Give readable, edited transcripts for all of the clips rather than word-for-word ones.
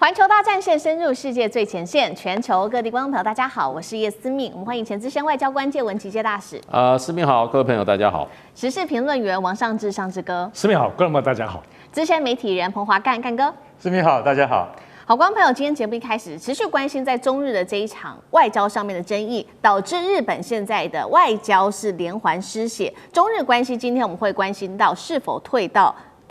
環球大戰線深入世界最前線，全球各地觀眾朋友大家好，我是葉思命，我們歡迎前資深外交官介文琪介大使。思命好，各位朋友大家好。時事評論員王尚志尚志哥。思命好，觀眾朋友大家好。資深媒體人彭華幹幹哥。思命好，大家好。好，觀眾朋友，今天節目一開始持續關心在中日的這一場外交上面的爭議，導致日本現在的外交是連環失血。中日關係今天我們會關心到是否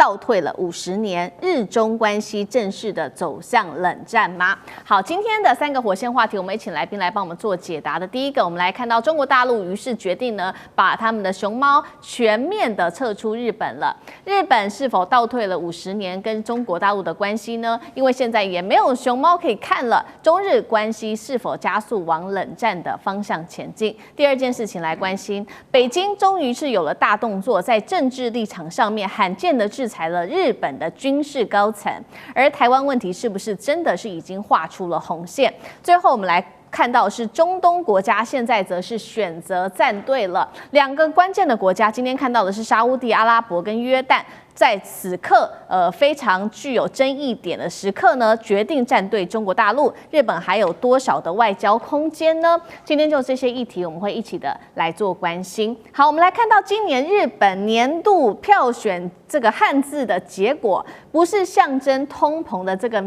倒退了50年，日中關係正式的走向冷戰嗎？好，今天的3個火線話題，我們也請來賓來幫我們做解答的。第一個，我們來看到中國大陸於是決定呢，把他們的熊貓全面的撤出日本了。日本是否倒退了50年跟中國大陸的關係呢？因為現在也沒有熊貓可以看了，中日關係是否加速往冷戰的方向前進？第二件事情來關心，北京終於是有了大動作，在政治立場上面罕見的制裁了日本的軍事高層，而台灣問題是不是真的是已經畫出了紅線？最後我們來看到是中東國家現在則是選擇站隊了，2個關鍵的國家，今天看到的是沙烏地阿拉伯跟約旦，在此刻非常具有爭議點的時刻呢，決定站隊中國大陸。日本還有多少的外交空間呢？今天就這些議題，我们會一起的來做關心。好，我們來看到今年日本年度票選這個漢字的結果，不是象徵通膨的這個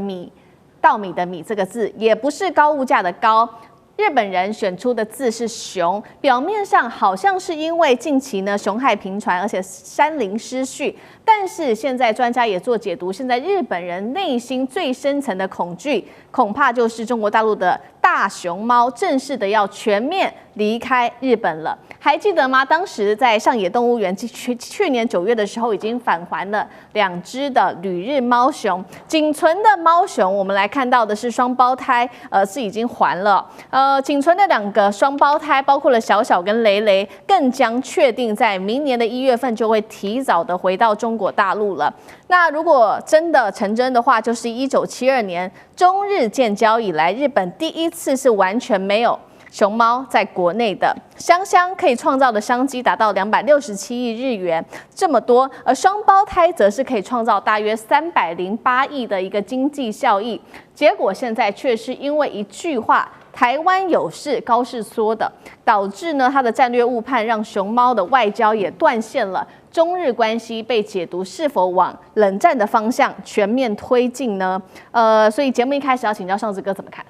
稻米的米這個字，也不是高物價的高。日本人選出的字是熊，表面上好像是因為近期呢熊害頻傳，而且山林失序。但是現在專家也做解讀，現在日本人內心最深層的恐懼，恐怕就是中國大陸的大熊貓正式的要全面離開日本了。還記得嗎？當時在上野動物園去年9月的時候，已經返還了2隻的旅日貓熊，僅存的貓熊，我們來看到的是雙胞胎，是已經還了。僅存的2個雙胞胎，包括了小小跟雷雷，更將確定在明年的1月份就會提早的回到中國大陸了。那如果真的成真的話，就是1972年中日建交以來，日本第一次是完全沒有熊貓在國內的，香香可以創造的商機達到267億日元這麼多，而雙胞胎則是可以創造大約308億的一個經濟效益。結果現在卻是因為一句話“台灣有事”高市說的，導致呢他的戰略誤判，讓熊貓的外交也斷線了。中日關係被解讀是否往冷戰的方向全面推進呢？所以節目一開始要請教尚志哥怎麼看？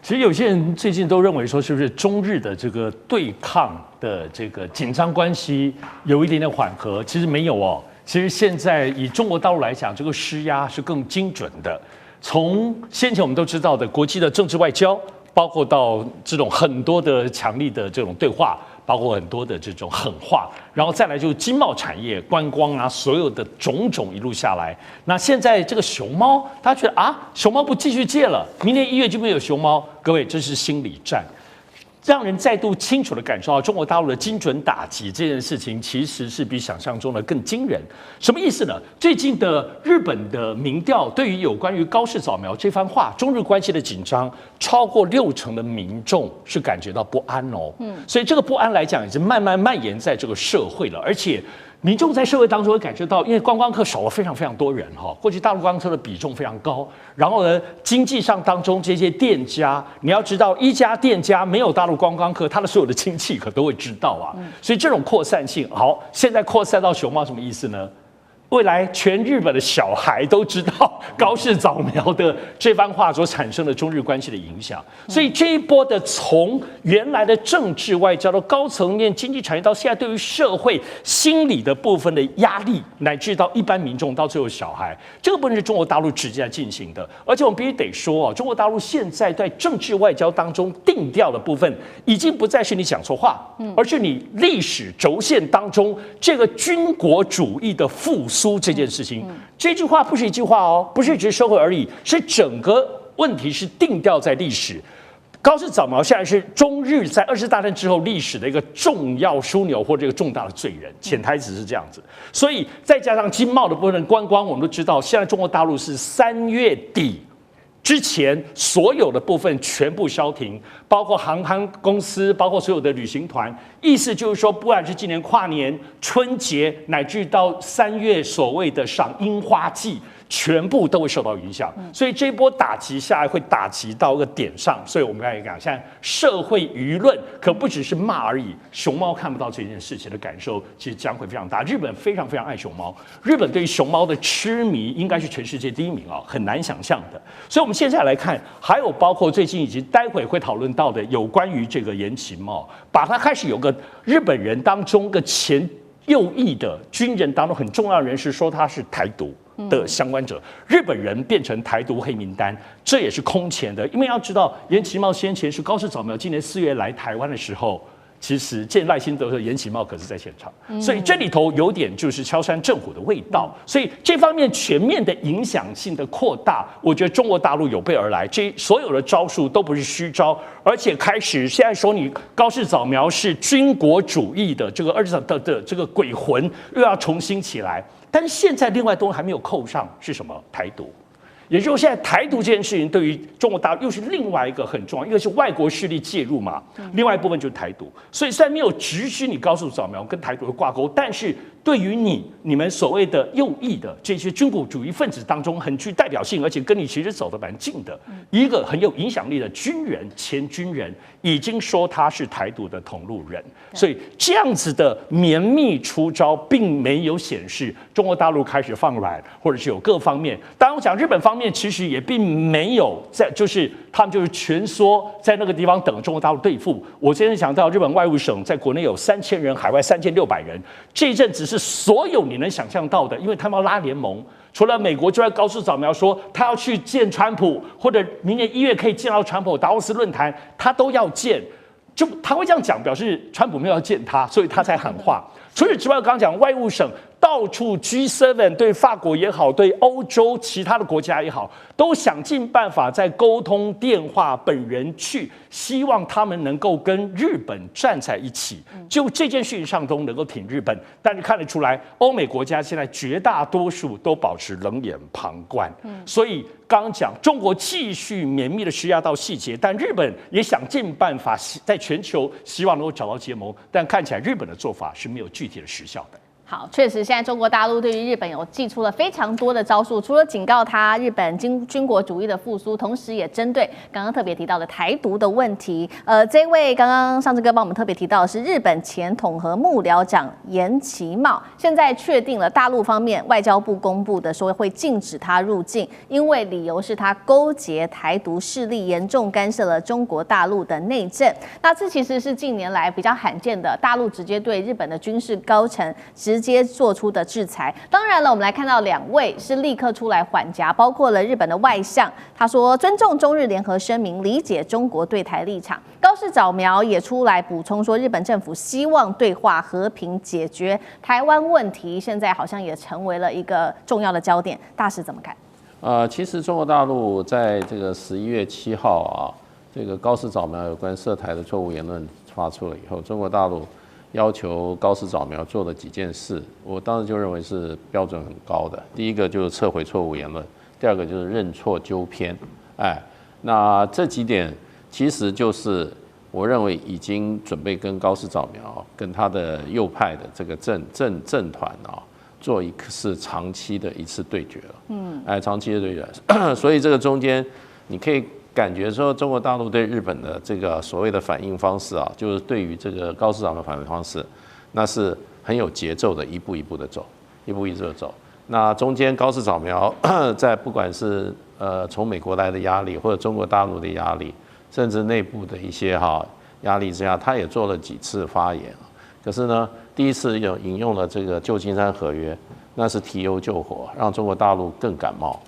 其實有些人最近都認為說，是不是中日的這個對抗的這個緊張關係有一點點緩和？其實沒有哦。其實現在以中國大陸來講，這個施壓是更精準的。從先前我們都知道的國際的政治外交，包括到這種很多的強力的這種對話，包括很多的這種狠話，然後再來就是經貿產業、觀光啊，所有的種種一路下來。那現在這個熊貓，大家覺得啊，熊貓不繼續借了，明年1月就沒有熊貓。各位，這是心理戰，讓人再度清楚地感受到中國大陸的精準打擊這件事情，其實是比想象中的更驚人。什麼意思呢？最近的日本的民調對於有關於高市早苗這番話，中日關係的緊張，超過60%的民眾是感覺到不安哦。所以這個不安來講，已經慢慢蔓延在這個社會了，而且民眾在社會當中會感覺到，因為觀光客少了非常非常多人哈，過去大陸觀光客的比重非常高，然後呢，經濟上當中這些店家，你要知道，一家店家沒有大陸觀光客，他的所有的親戚可都會知道啊，所以這種擴散性，好，現在擴散到熊貓什麼意思呢？未來全日本的小孩都知道高市早苗的這番話所產生的中日關係的影響，所以這一波的從原來的政治外交到高層面經濟產業，到現在對於社會心理的部分的壓力，乃至到一般民眾到最後小孩，這個部分是中國大陸直接在進行的。而且我們必須得說啊，中國大陸現在在政治外交當中定調的部分，已經不再是你講錯話，而是你歷史軸線當中這個軍國主義的復甦這件事情，這句話不是一句話哦，不是只是社會而已，是整個問題是定調在歷史。高市早苗現在是中日在2次大戰之後歷史的一個重要樞紐或者一個重大的罪人，潛台詞是這樣子。所以再加上經貿的部分觀光，我們都知道，現在中國大陸是3月底之前所有的部分全部消停，包括航空公司，包括所有的旅行团。意思就是说，不管是今年跨年、春節，乃至到3月所謂的賞櫻花季，全部都會受到影響。所以這一波打擊下來會打擊到一個點上，所以我們剛才講，現在社會輿論可不只是罵而已，熊貓看不到這件事情的感受其實將會非常大。日本非常非常愛熊貓，日本對於熊猫的痴迷應該是全世界第1名啊，很難想象的。所以我們現在來看，還有包括最近以及待會會討論到的有關於這個岩崎茂，把它開始有個日本人當中個前右翼的軍人當中很重要的人士說他是台獨的相關者，日本人變成台獨黑名單，這也是空前的。因為要知道，岩崎茂先前是高市早苗今年4月來台灣的時候，其實見賴清德和岩崎茂可是在現場，所以這裡頭有點就是敲山震虎的味道。所以這方面全面的影響性的擴大，我覺得中國大陸有備而來，這所有的招數都不是虛招，而且開始現在說你高市早苗是軍國主義的這個的這個鬼魂又要重新起來，但是現在另外東西還沒有扣上是什麼？台獨。也就是說，現在台獨這件事情對於中國大陸又是另外一個很重要，一個是外國勢力介入嘛，另外一部分就是台獨。所以雖然沒有直指你高市早苗跟台獨的掛鈎，但是對於你們所謂的右翼的這些軍國主義分子當中，很具代表性，而且跟你其實走得蠻近的一個很有影響力的軍人，前軍人已經說他是台獨的同路人。所以這樣子的綿密出招，並沒有顯示中國大陸開始放軟，或者是有各方面。當然，我講日本方面其實也並沒有在，就是他們就是蜷縮在那個地方等中國大陸對付。我今天想到日本外務省在國內有3000人，海外3600人，這一陣子是所有你能想象到的，因為他們要拉聯盟。除了美國之外，高市早苗說他要去見川普，或者明年1月可以見到川普，達沃斯論壇他都要見。就他會這樣講，表示川普沒有要見他，所以他才喊話。除此之外，剛剛講外務省到處 G7，對法國也好，對歐洲其他的國家也好，都想盡辦法在溝通電話本人去，希望他們能夠跟日本站在一起，就這件事情上都能夠挺日本。但是看得出來，歐美國家現在絕大多數都保持冷眼旁觀。所以剛剛講中國繼續綿密的施壓到細節，但日本也想盡辦法在全球希望能夠找到結盟，但看起來日本的做法是沒有具體的實效的。好，確實，現在中國大陸對於日本有祭出了非常多的招數，除了警告他日本軍國主義的復甦，同時也針對剛剛特別提到的台獨的問題。這位剛剛上次哥幫我們特別提到的是日本前統合幕僚長岩崎茂，現在確定了大陸方面外交部公布的說會禁止他入境，因為理由是他勾結台獨勢力，嚴重干涉了中國大陸的內政。那這其實是近年來比較罕見的，大陸直接對日本的軍事高層直接做出的制裁。當然了，我們來看到2位是立刻出來緩頰，包括了日本的外相，他說尊重中日聯合聲明，理解中國對台立場。高市早苗也出來補充說，日本政府希望對話和平解決台灣問題，現在好像也成為了一個重要的焦點。大使怎麼看？其實中國大陸在這個11月7號啊，這個高市早苗有關涉台的錯誤言論發出了以後，中國大陸要求高市早苗做的幾件事，我當時就認為是標準很高的。第一個就是撤回錯誤言論，第二個就是認錯糾偏。那這幾點其實就是我認為已經準備跟高市早苗跟他的右派的這個政團啊，做一次長期的一次對決了。長期的對決，所以這個中間你可以感覺說，中國大陸對日本的這個所謂的反應方式啊，就是對於這個高市早苗的反應方式，那是很有節奏的，一步一步的走，一步一步的走。那中間高市早苗在不管是從美國來的壓力，或者中國大陸的壓力，甚至內部的一些壓力之下，他也做了幾次發言。可是呢，第一次引用了這個舊金山合約，那是提油救火，讓中國大陸更感冒。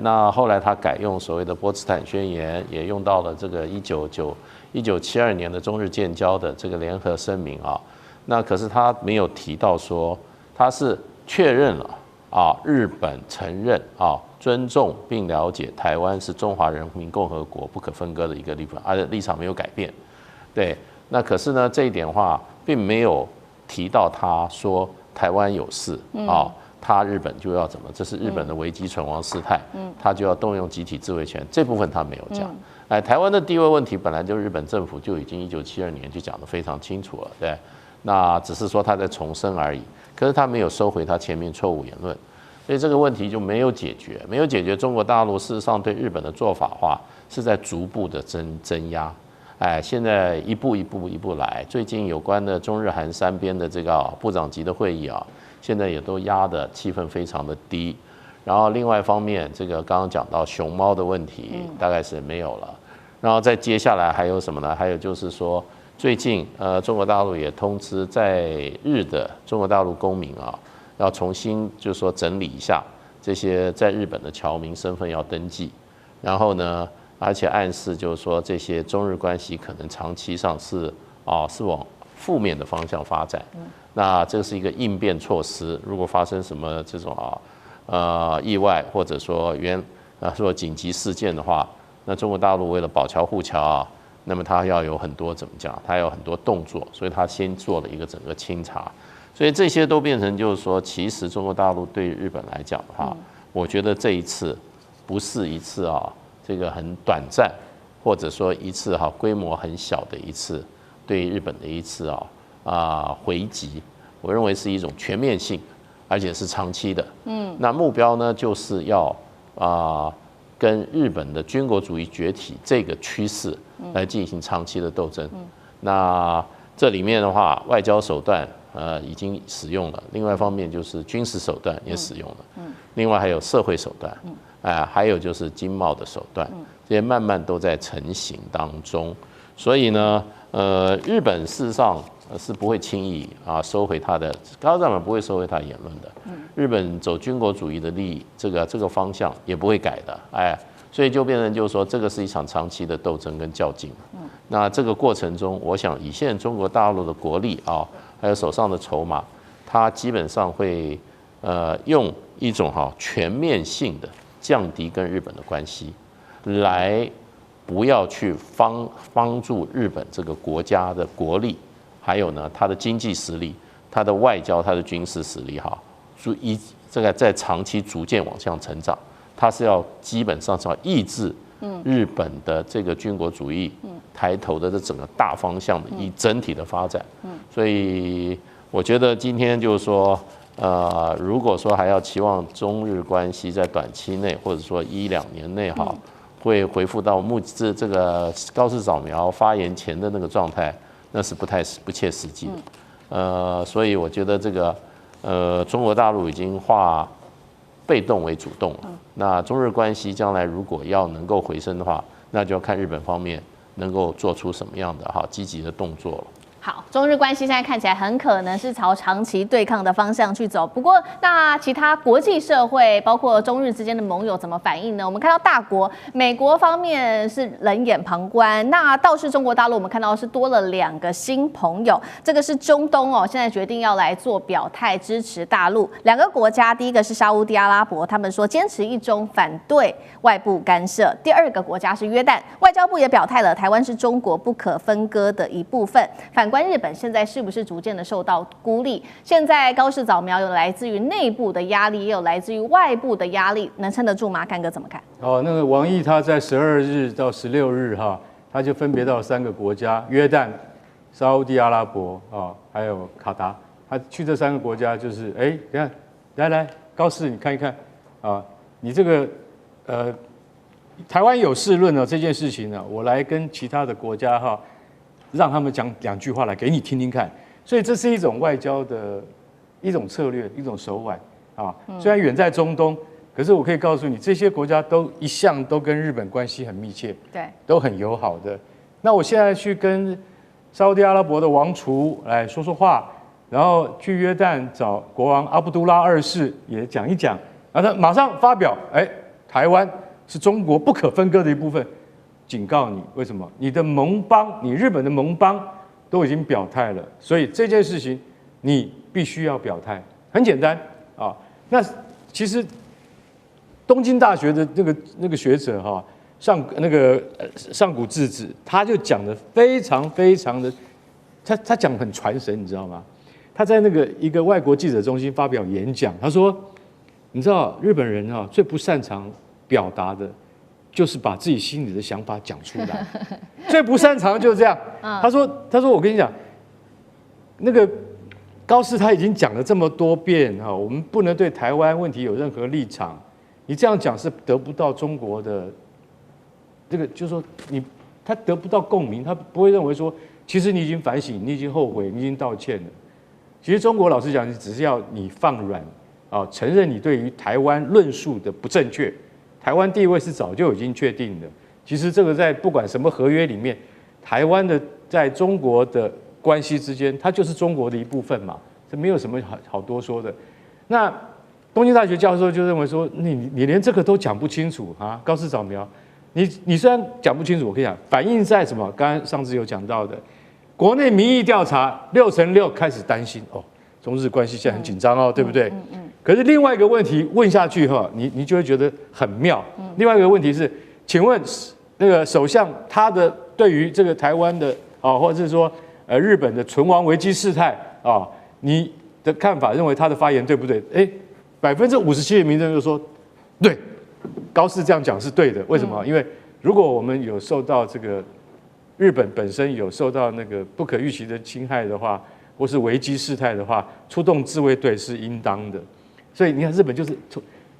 那後來他改用所謂的波茨坦宣言，也用到了這個1972年的中日建交的這個聯合聲明啊。那可是他沒有提到說，他是確認了日本承認尊重並了解台灣是中華人民共和國不可分割的一個地方，而且立場沒有改變。對，那可是呢，這一點的話並沒有提到他說台灣有事他日本就要怎麼？這是日本的危機存亡事態，他就要動用集體自衛權。這部分他沒有講。台灣的地位問題本來就日本政府就已經1972年就講得非常清楚了，對。那只是說他在重申而已，可是他沒有收回他前面錯誤言論。所以這個問題就沒有解決，沒有解決。中國大陸事實上對日本的做法話是在逐步的增壓，現在一步來。最近有關的中日韓三邊的這個部長級的會議啊，現在也都壓的氣氛非常的低。然後另外一方面，這個剛剛講到熊貓的問題大概是沒有了。然後再接下來還有什麼呢？還有就是說，最近中國大陸也通知在日的中國大陸公民啊，要重新就是說整理一下這些在日本的僑民身份要登記，然後呢，而且暗示就是說這些中日關係可能長期上是往負面的方向發展。那這是一個應變措施，如果發生什麼這種意外或者說說緊急事件的話，那中國大陸為了保僑護僑啊，那麼他要有很多怎麼講？他有很多動作，所以他先做了一個整個清查，所以這些都變成就是說，其實中國大陸對日本來講的話，我覺得這一次不是一次這個很短暫，或者說一次規模很小的一次對日本的一次回擊，我認為是一種全面性，而且是長期的。那目標呢，就是要跟日本的軍國主義崛起這個趨勢來進行長期的鬥爭。那這裡面的話，外交手段已經使用了，另外一方面就是軍事手段也使用了，另外還有社會手段，還有就是經貿的手段，這些慢慢都在成型當中。所以呢，日本事實上是不會輕易收回他的高市早苗不會收回他的言論的。日本走軍國主義的這個方向也不會改的，所以就變成就是說，這個是一場長期的鬥爭跟較勁。那這個過程中，我想以現在中國大陸的國力還有手上的籌碼，它基本上會用一種全面性的降低跟日本的關係，來不要去幫助日本這個國家的國力，還有呢它的經濟實力、它的外交、它的軍事實力這個在長期逐漸往上成長，它是要基本上是要抑制日本的這個軍國主義抬頭的這整個大方向的以整體的發展。所以我覺得今天就是說，如果說還要期望中日關係在短期內或者說1-2年內會恢復到這個高市早苗發言前的那個狀態，那是不切實際的。所以我覺得這個中國大陸已經化被動為主動了。那中日關係將來如果要能夠回升的話，那就要看日本方面能夠做出什麼樣的積極的動作了。好，中日關係現在看起來很可能是朝長期對抗的方向去走。不過，那其他國際社會，包括中日之間的盟友怎麼反應呢？我們看到大國美國方面是冷眼旁觀，那倒是中國大陸，我們看到是多了2個新朋友。這個是中東現在決定要來做表態支持大陸。2個國家，第一個是沙烏地阿拉伯，他們說堅持一中，反對外部干涉。第2個國家是約旦，外交部也表態了，台灣是中國不可分割的一部分。反觀日本現在是不是逐漸的受到孤立？現在高市早苗有來自於內部的壓力，也有來自於外部的壓力，能撐得住嗎？幹哥怎麼看？那個王毅他在12日到16日他就分別到3個國家：約旦、沙烏地阿拉伯還有卡達。他去這3個國家就是你看，來高市你看一看你這個台灣有事論這件事情呢，我來跟其他的国家讓他們講2句話來給你聽聽看，所以這是一種外交的一種策略，一種手腕雖然遠在中東，可是我可以告訴你，這些國家都一向都跟日本關係很密切，對，都很友好的。那我現在去跟沙烏地阿拉伯的王儲來說說話，然後去約旦找國王阿卜杜拉2世也講一講，然後他馬上發表，台灣是中國不可分割的一部分。警告你，為什麼？你的盟邦，你日本的盟邦都已經表態了，所以這件事情你必須要表態。很簡单那其實東京大學的那個學者上古智子，他就講得非常非常的，他講很傳神，你知道嗎？他在一個外國記者中心發表演講，他說，你知道日本人最不擅長表達的，就是把自己心裡的想法講出來，最不擅長就是這樣。他說我跟你講，高市他已經講了這麼多遍哈，我們不能對台灣問題有任何立場。你這樣講是得不到中國的這個，就是說他得不到共鳴，他不會認為說，其實你已經反省，你已經後悔，你已經道歉了。其實中國老實講，只是要你放軟啊，承認你對於台灣論述的不正確。台灣地位是早就已經確定的。其實這個在不管什麼合約裡面，台灣的在中國的關係之間，它就是中國的一部分嘛，這沒有什麼好多說的。那東京大學教授就認為說，你連這個都講不清楚啊，高市早苗，你雖然講不清楚，我跟你講，反映在什麼？剛剛上次有講到的，國內民意調查6成6開始擔心哦，中日關係現在很緊張哦，對不對？可是另外一個問題問下去哈，你就會覺得很妙。另外一個問題是，請問那個首相他的對於這個台灣的啊，或者是說日本的存亡危機事態啊，你的看法認為他的發言對不對？57%的民眾就說對，高市這樣講是對的。為什麼？因為如果我們有受到這個日本本身有受到那個不可預期的侵害的話，或是危機事態的話，出動自衛隊是應當的。所以你看，日本就是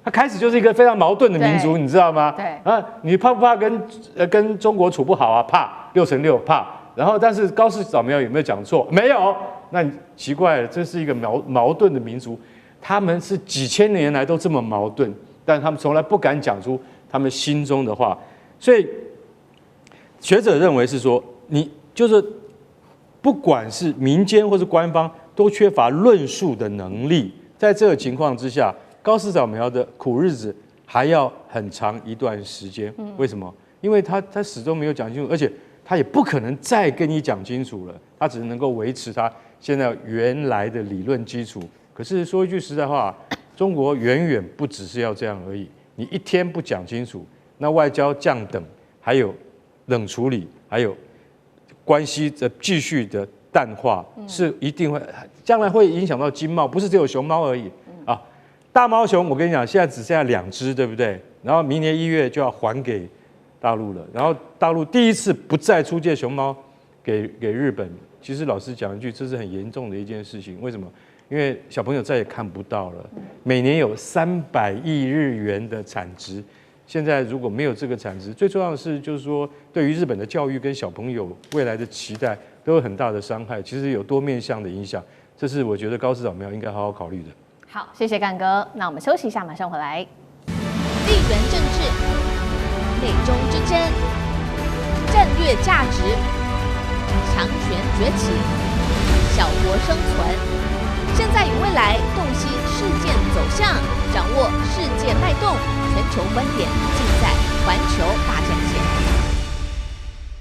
他開始就是一個非常矛盾的民族，你知道嗎？对啊，你怕不怕跟中國處不好啊？怕，6成6怕。然後，但是高市早苗有沒有講錯？沒有。那你奇怪了，这是一個矛盾的民族，他們是幾千年來都這麼矛盾，但他們從來不敢講出他們心中的話。所以學者認為是說，你就是不管是民間或是官方，都缺乏論述的能力。在這個情況之下，高市早苗的苦日子還要很長一段時間。為什麼？因為他始終沒有講清楚，而且他也不可能再跟你講清楚了，他只能夠維持他現在原來的理論基礎。可是說一句實在話，中國遠遠不只是要這樣而已。你一天不講清楚，那外交降等，還有冷處理，還有關係的繼續的淡化，是一定會將來會影響到經貿，不是只有熊貓而已啊。大貓熊，我跟你講，現在只剩下2隻，對不對？然後明年1月就要還給大陸了，然後大陸第一次不再出借熊貓給日本。其實老實講一句，這是很嚴重的一件事情。為什麼？因為小朋友再也看不到了。每年有300億日元的產值，現在如果沒有這個產值，最重要的是就是說，對於日本的教育跟小朋友未來的期待都有很大的傷害。其實有多面向的影響，這是我覺得高市早苗應該好好考慮的。好，謝謝幹哥。那我們休息一下，馬上回來。地緣政治、美中之爭、戰略價值、強權崛起、小國生存，現在與未來洞悉事件走向，掌握世界脈動，全球觀點盡在環球大戰。